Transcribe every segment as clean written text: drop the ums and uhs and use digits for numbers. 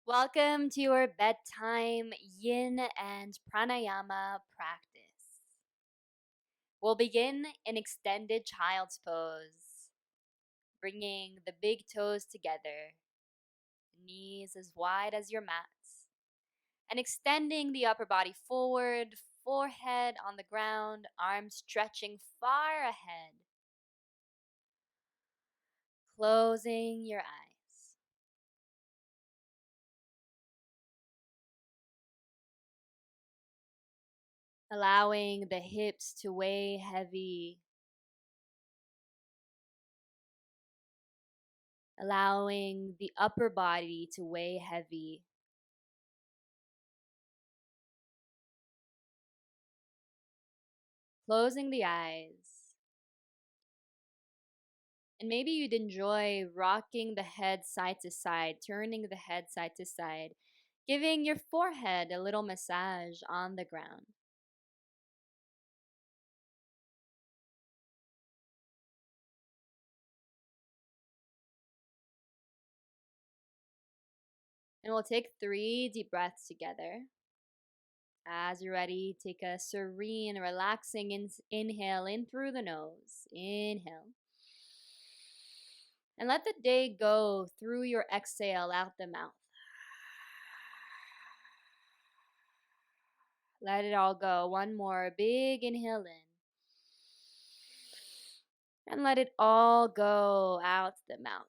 Welcome to your bedtime yin and pranayama practice. We'll begin in extended child's pose, bringing the big toes together, knees as wide as your mats, and extending the upper body forward, forehead on the ground, arms stretching far ahead, closing your eyes. Allowing the hips to weigh heavy, allowing the upper body to weigh heavy. Closing the eyes. And maybe you'd enjoy rocking the head side to side, turning the head side to side, giving your forehead a little massage on the ground. And we'll take 3 deep breaths together. As you're ready, take a serene, relaxing inhale in through the nose. Inhale. And let the day go through your exhale out the mouth. Let it all go. One more big inhale in. And let it all go out the mouth.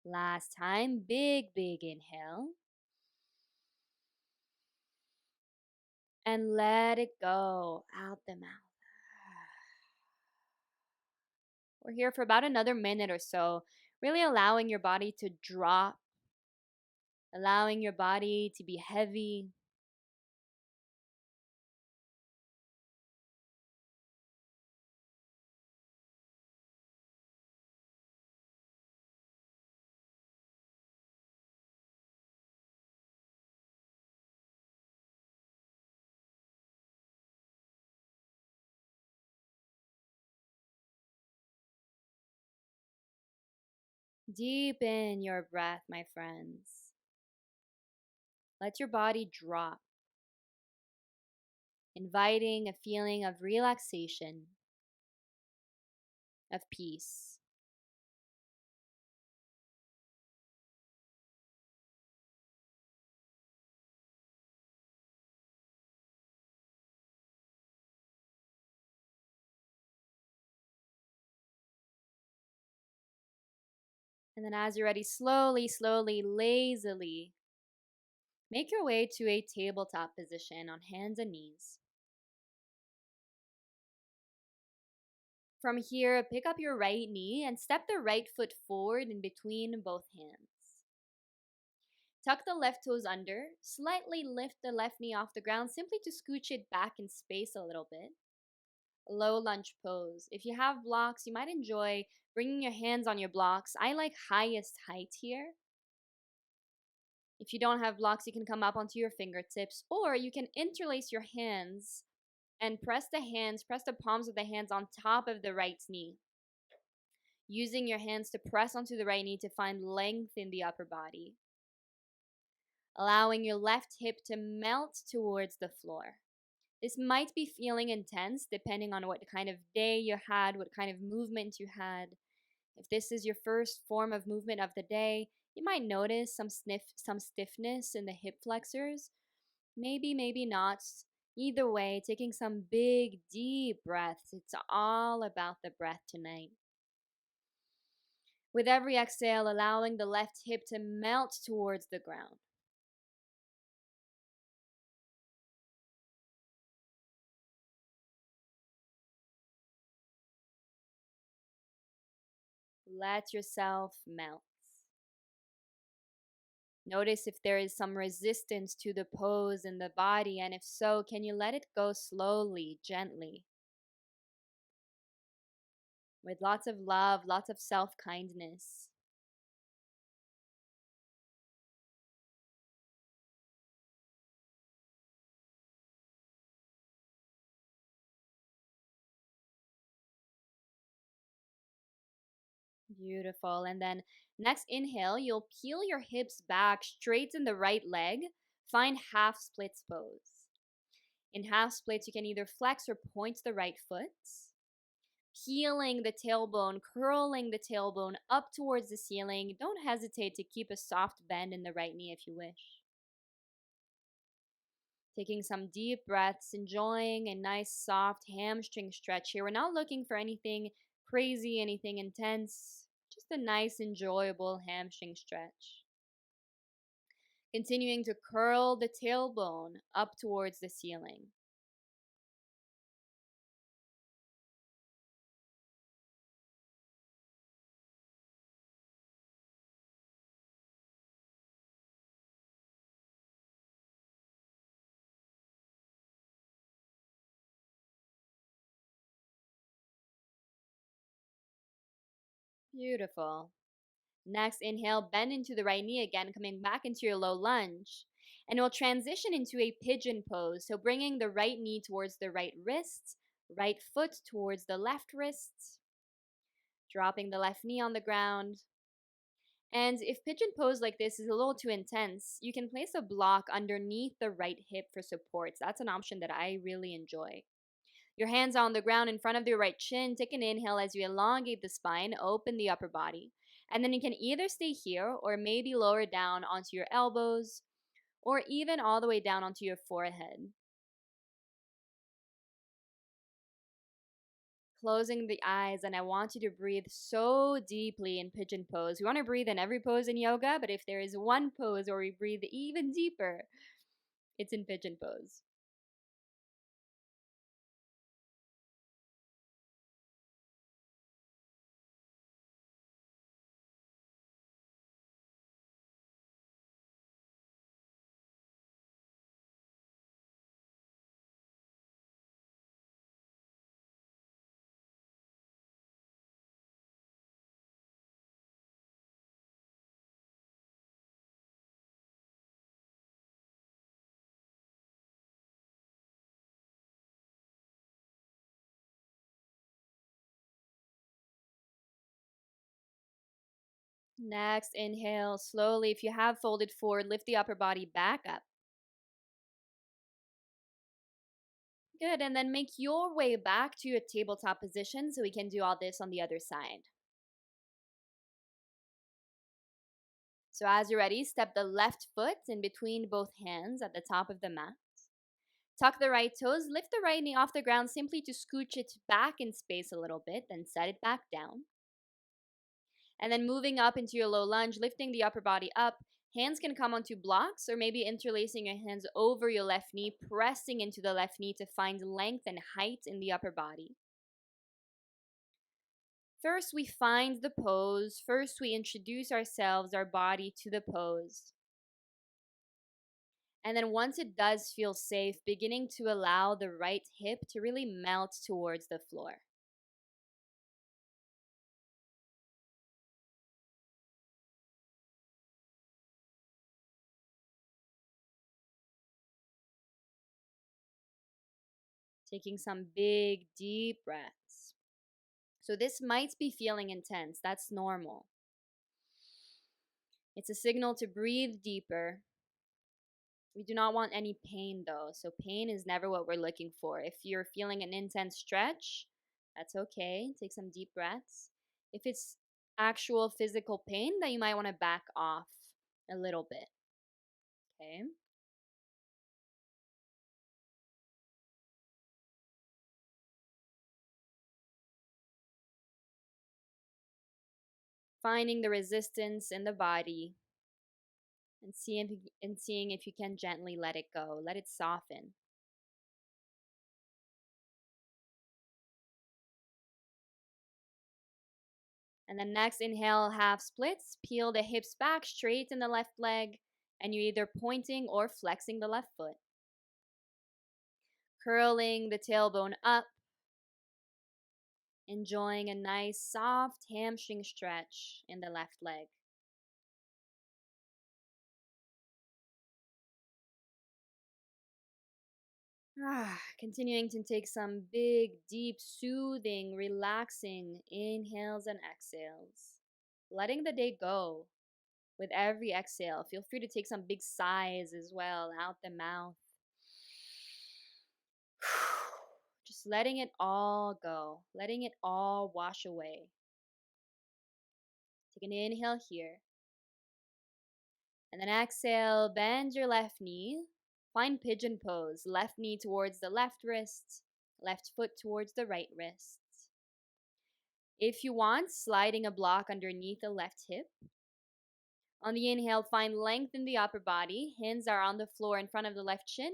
Last time, big inhale. And let it go out the mouth. We're here for about another minute or so, really allowing your body to drop, allowing your body to be heavy. Deepen your breath, my friends. Let your body drop, inviting a feeling of relaxation, of peace. And then, as you're ready, slowly, lazily make your way to a tabletop position on hands and knees. From here, pick up your right knee and step the right foot forward in between both hands. Tuck the left toes under, slightly lift the left knee off the ground simply to scooch it back in space a little bit. Low lunge pose. If you have blocks, you might enjoy bringing your hands on your blocks. I like highest height here. If you don't have blocks, you can come up onto your fingertips, or you can interlace your hands and press the palms of the hands on top of the right knee, using your hands to press onto the right knee to find length in the upper body, allowing your left hip to melt towards the floor. This might be feeling intense depending on what kind of day you had, what kind of movement you had. If this is your first form of movement of the day, you might notice some stiffness in the hip flexors. Maybe not. Either way, taking some big, deep breaths. It's all about the breath tonight. With every exhale, allowing the left hip to melt towards the ground. Let yourself melt. Notice if there is some resistance to the pose in the body, and if so, can you let it go slowly, gently, with lots of love, lots of self kindness. Beautiful. And then next inhale, you'll peel your hips back, straighten the right leg, find half splits pose. In half splits, you can either flex or point the right foot, peeling the tailbone, curling the tailbone up towards the ceiling. Don't hesitate to keep a soft bend in the right knee if you wish. Taking some deep breaths, enjoying a nice soft hamstring stretch here. We're not looking for anything crazy, anything intense, just a nice, enjoyable hamstring stretch. Continuing to curl the tailbone up towards the ceiling. Beautiful. Next, inhale, bend into the right knee again, coming back into your low lunge. And we'll transition into a pigeon pose. So bringing the right knee towards the right wrist, right foot towards the left wrist, dropping the left knee on the ground. And if pigeon pose like this is a little too intense, you can place a block underneath the right hip for support. So that's an option that I really enjoy. Your hands are on the ground in front of your right chin. Take an inhale as you elongate the spine, open the upper body. And then you can either stay here or maybe lower down onto your elbows or even all the way down onto your forehead. Closing the eyes, and I want you to breathe so deeply in pigeon pose. We want to breathe in every pose in yoga, but if there is one pose where we breathe even deeper, it's in pigeon pose. Next, inhale slowly. If you have folded forward, lift the upper body back up. Good, and then make your way back to your tabletop position so we can do all this on the other side. So as you're ready, step the left foot in between both hands at the top of the mat. Tuck the right toes, lift the right knee off the ground simply to scooch it back in space a little bit, then set it back down. And then moving up into your low lunge, lifting the upper body up. Hands can come onto blocks or maybe interlacing your hands over your left knee, pressing into the left knee to find length and height in the upper body. First, we find the pose. First, we introduce ourselves, our body, to the pose. And then once it does feel safe, beginning to allow the right hip to really melt towards the floor. Taking some big, deep breaths. So this might be feeling intense. That's normal. It's a signal to breathe deeper. We do not want any pain though. So pain is never what we're looking for. If you're feeling an intense stretch, that's okay. Take some deep breaths. If it's actual physical pain, then you might want to back off a little bit. Okay? Finding the resistance in the body and seeing if you can gently let it go. Let it soften. And then next, inhale, half splits. Peel the hips back, straighten the left leg, and you're either pointing or flexing the left foot. Curling the tailbone up, enjoying a nice soft hamstring stretch in the left leg. Continuing to take some big, deep, soothing, relaxing inhales and exhales. letting the day go with every exhale. Feel free to take some big sighs as well out the mouth. Just letting it all go, letting it all wash away. Take an inhale here. And then exhale, bend your left knee. Find pigeon pose. Left knee towards the left wrist, left foot towards the right wrist. If you want, sliding a block underneath the left hip. On the inhale, find length in the upper body. Hands are on the floor in front of the left shin.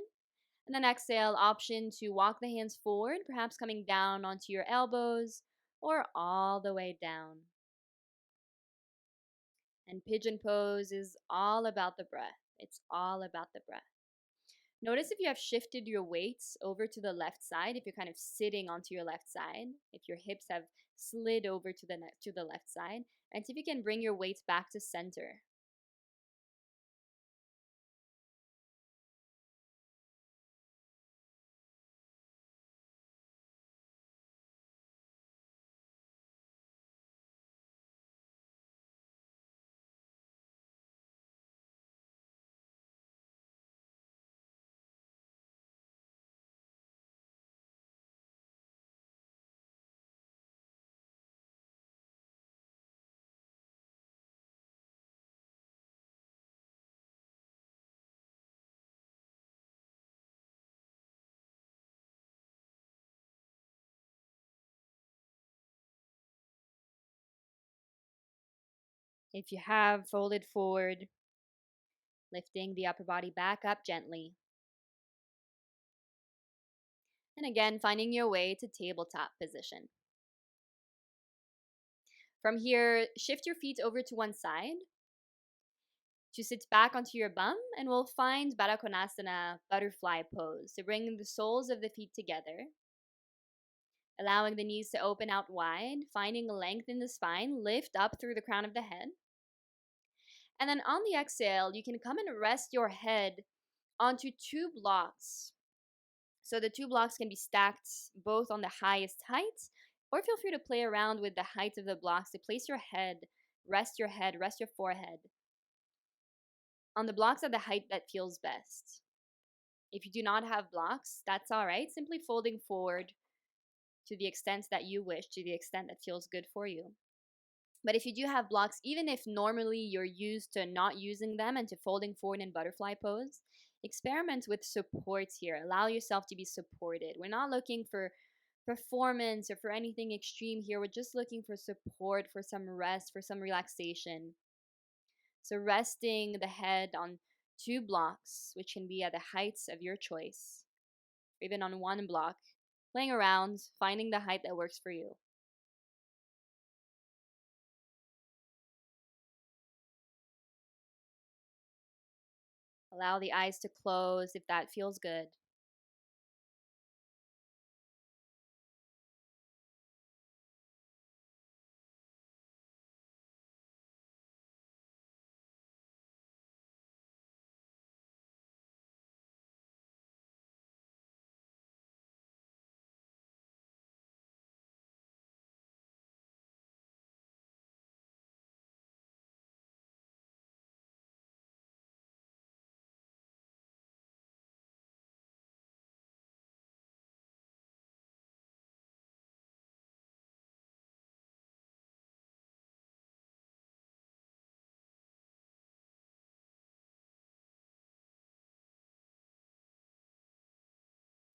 And then exhale, option to walk the hands forward, perhaps coming down onto your elbows or all the way down. And pigeon pose is all about the breath. It's all about the breath. Notice if you have shifted your weights over to the left side, if you're kind of sitting onto your left side, if your hips have slid over to the left side, and see if you can bring your weights back to center. If you have folded forward, lifting the upper body back up gently. And again, finding your way to tabletop position. From here, shift your feet over to one side to sit back onto your bum, and we'll find Baddha Konasana, butterfly pose. So bring the soles of the feet together, allowing the knees to open out wide, finding length in the spine, lift up through the crown of the head. And then on the exhale, you can come and rest your head onto two blocks. So the two blocks can be stacked both on the highest height, or feel free to play around with the height of the blocks to place rest your forehead on the blocks at the height that feels best. If you do not have blocks, that's all right. Simply folding forward to the extent that you wish, to the extent that feels good for you. But if you do have blocks, even if normally you're used to not using them and to folding forward in butterfly pose, experiment with supports here. Allow yourself to be supported. We're not looking for performance or for anything extreme here. We're just looking for support, for some rest, for some relaxation. So resting the head on two blocks, which can be at the heights of your choice, or even on one block, playing around, finding the height that works for you. Allow the eyes to close if that feels good.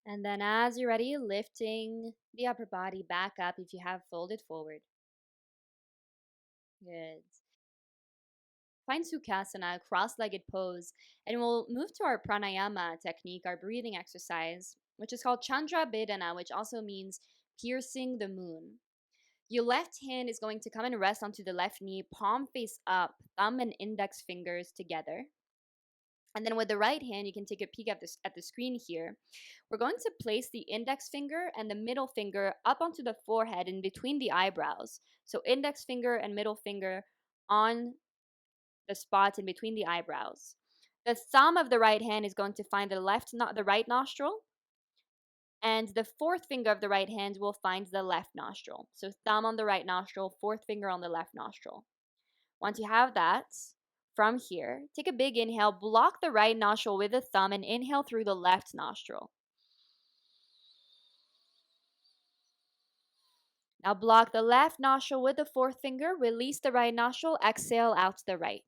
And then as you're ready, lifting the upper body back up if you have folded forward. Good. Find Sukhasana, cross-legged pose, and we'll move to our Pranayama technique, our breathing exercise, which is called Chandra Bedana, which also means piercing the moon. Your left hand is going to come and rest onto the left knee, palm face up, thumb and index fingers together. And then with the right hand, you can take a peek at the screen here. We're going to place the index finger and the middle finger up onto the forehead in between the eyebrows. So index finger and middle finger on the spots in between the eyebrows. The thumb of the right hand is going to find the right nostril, and the fourth finger of the right hand will find the left nostril. So thumb on the right nostril, fourth finger on the left nostril. Once you have that, from here, take a big inhale, block the right nostril with the thumb, and inhale through the left nostril. Now block the left nostril with the fourth finger, release the right nostril, exhale out the right.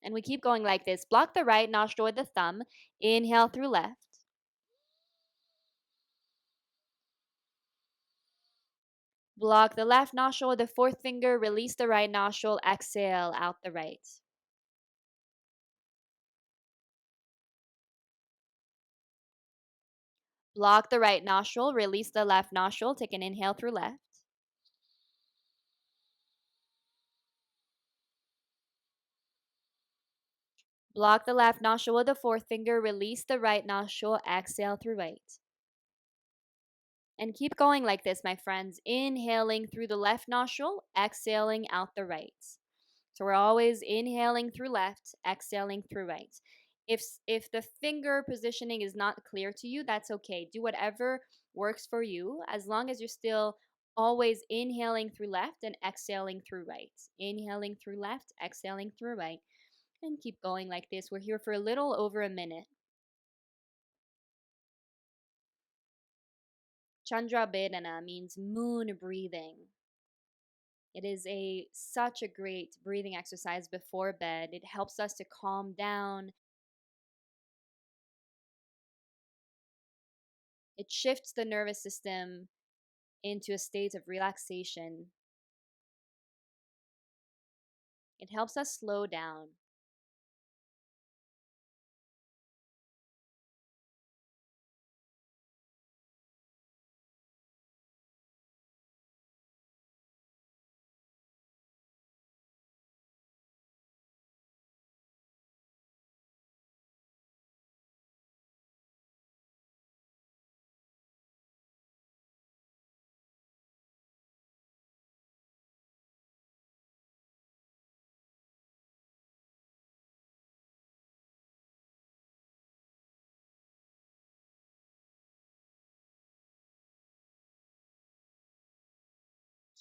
And we keep going like this. Block the right nostril with the thumb, inhale through left. Block the left nostril with the fourth finger, release the right nostril, exhale out the right. Block the right nostril, release the left nostril, take an inhale through left. Block the left nostril with the fourth finger, release the right nostril, exhale through right. And keep going like this, my friends. Inhaling through the left nostril, exhaling out the right. So we're always inhaling through left, exhaling through right. If the finger positioning is not clear to you, that's okay. Do whatever works for you as long as you're still always inhaling through left and exhaling through right. Inhaling through left, exhaling through right. And keep going like this. We're here for a little over a minute. Chandra Bedana means moon breathing. It is such a great breathing exercise before bed. It helps us to calm down. It shifts the nervous system into a state of relaxation. It helps us slow down.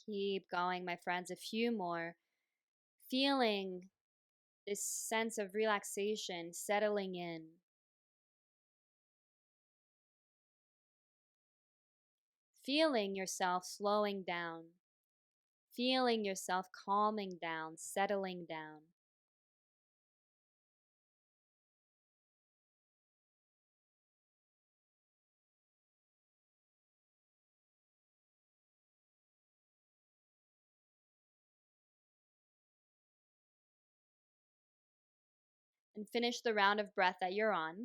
Keep going, my friends. A few more. Feeling this sense of relaxation settling in. Feeling yourself slowing down. Feeling yourself calming down, settling down. And finish the round of breath that you're on.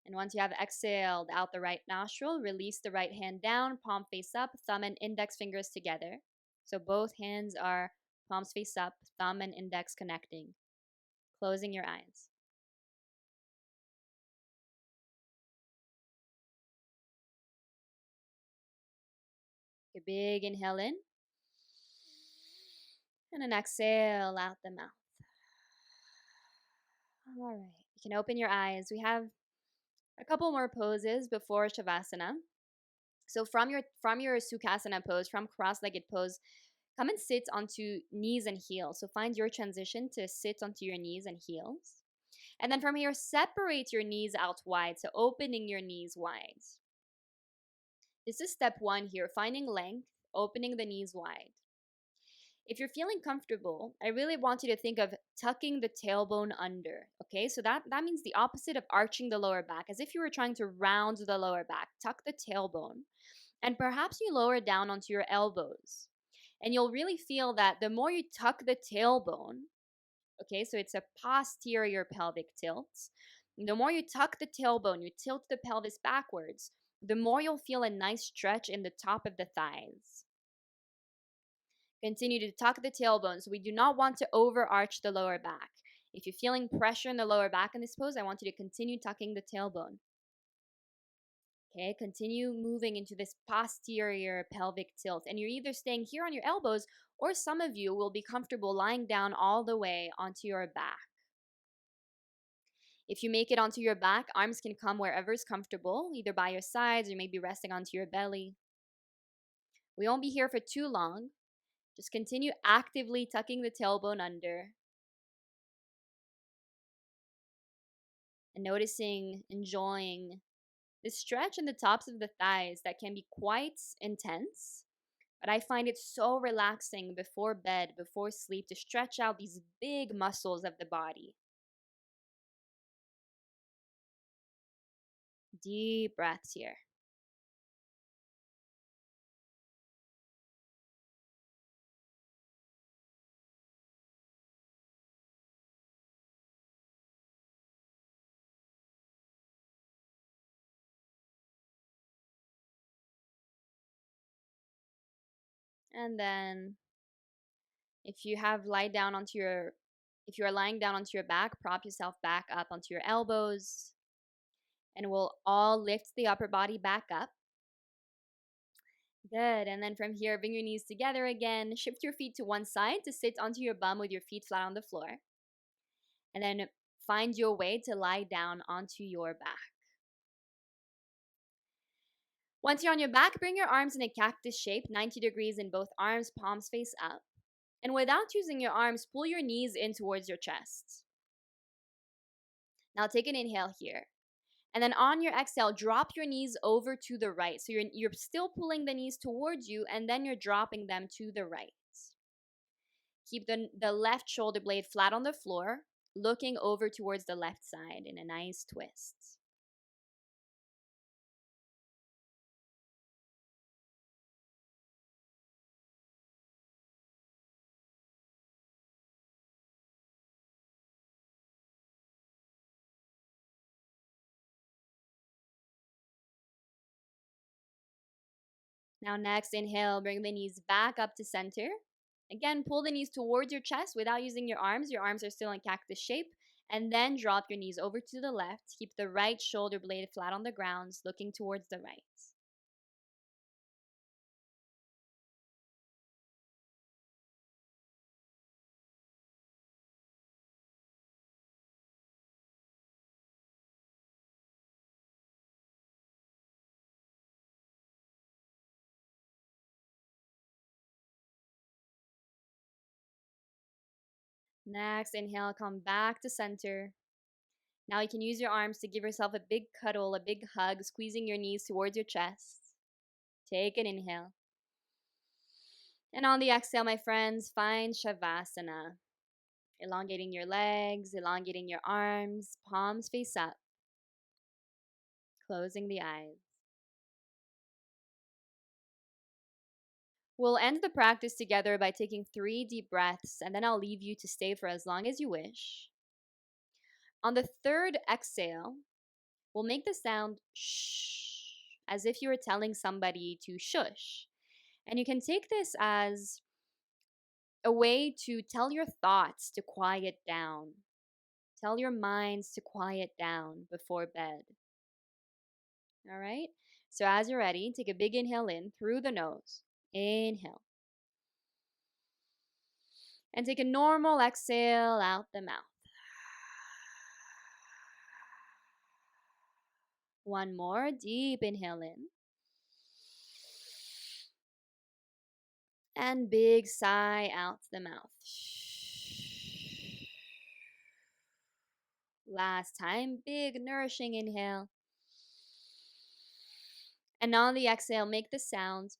And once you have exhaled out the right nostril, release the right hand down, palm face up, thumb and index fingers together. So both hands are palms face up, thumb and index connecting. Closing your eyes. Take a big inhale in. And an exhale out the mouth. All right. You can open your eyes. We have a couple more poses before Shavasana. So from your Sukhasana pose, from cross-legged pose, come and sit onto knees and heels. So find your transition to sit onto your knees and heels. And then from here, separate your knees out wide. So opening your knees wide. This is step one here, finding length, opening the knees wide. If you're feeling comfortable, I really want you to think of tucking the tailbone under. Okay, so that means the opposite of arching the lower back, as if you were trying to round the lower back. Tuck the tailbone. And perhaps you lower down onto your elbows. And you'll really feel that the more you tuck the tailbone, okay, so it's a posterior pelvic tilt. The more you tuck the tailbone, you tilt the pelvis backwards, the more you'll feel a nice stretch in the top of the thighs. Continue to tuck the tailbone. So we do not want to overarch the lower back. If you're feeling pressure in the lower back in this pose, I want you to continue tucking the tailbone. Okay, continue moving into this posterior pelvic tilt. And you're either staying here on your elbows, or some of you will be comfortable lying down all the way onto your back. If you make it onto your back, arms can come wherever is comfortable, either by your sides or maybe resting onto your belly. We won't be here for too long. Just continue actively tucking the tailbone under and noticing, enjoying the stretch in the tops of the thighs that can be quite intense. But I find it so relaxing before bed, before sleep, to stretch out these big muscles of the body. Deep breaths here. And then if you have lie down onto your if you are lying down onto your back, prop yourself back up onto your elbows, and we'll all lift the upper body back up. Good. And then from here, bring your knees together again. Shift your feet to one side to sit onto your bum with your feet flat on the floor. And then find your way to lie down onto your back. Once you're on your back, bring your arms in a cactus shape, 90 degrees in both arms, palms face up. And without using your arms, pull your knees in towards your chest. Now take an inhale here. And then on your exhale, drop your knees over to the right. So you're still pulling the knees towards you, and then you're dropping them to the right. Keep the left shoulder blade flat on the floor, looking over towards the left side in a nice twist. Now next, inhale, bring the knees back up to center. Again, pull the knees towards your chest without using your arms. Your arms are still in cactus shape. And then drop your knees over to the left. Keep the right shoulder blade flat on the ground, looking towards the right. Next, inhale, come back to center. Now you can use your arms to give yourself a big cuddle, a big hug, squeezing your knees towards your chest. Take an inhale. And on the exhale, my friends, find Shavasana. Elongating your legs, elongating your arms, palms face up. Closing the eyes. We'll end the practice together by taking 3 deep breaths, and then I'll leave you to stay for as long as you wish. On the third exhale, we'll make the sound shh, as if you were telling somebody to shush. And you can take this as a way to tell your thoughts to quiet down. Tell your minds to quiet down before bed. All right? So as you're ready, take a big inhale in through the nose. Inhale. And take a normal exhale out the mouth. One more deep inhale in. And big sigh out the mouth. Last time, big nourishing inhale. And on the exhale, make the sound.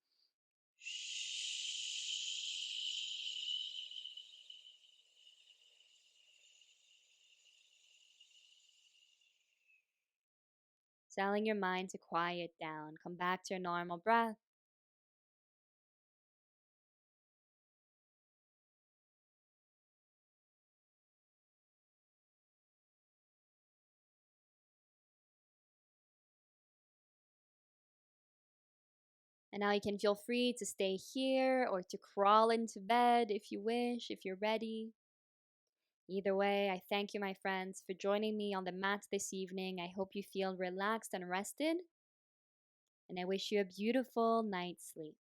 Telling your mind to quiet down. Come back to your normal breath. And now you can feel free to stay here or to crawl into bed if you wish, if you're ready. Either way, I thank you, my friends, for joining me on the mat this evening. I hope you feel relaxed and rested. And I wish you a beautiful night's sleep.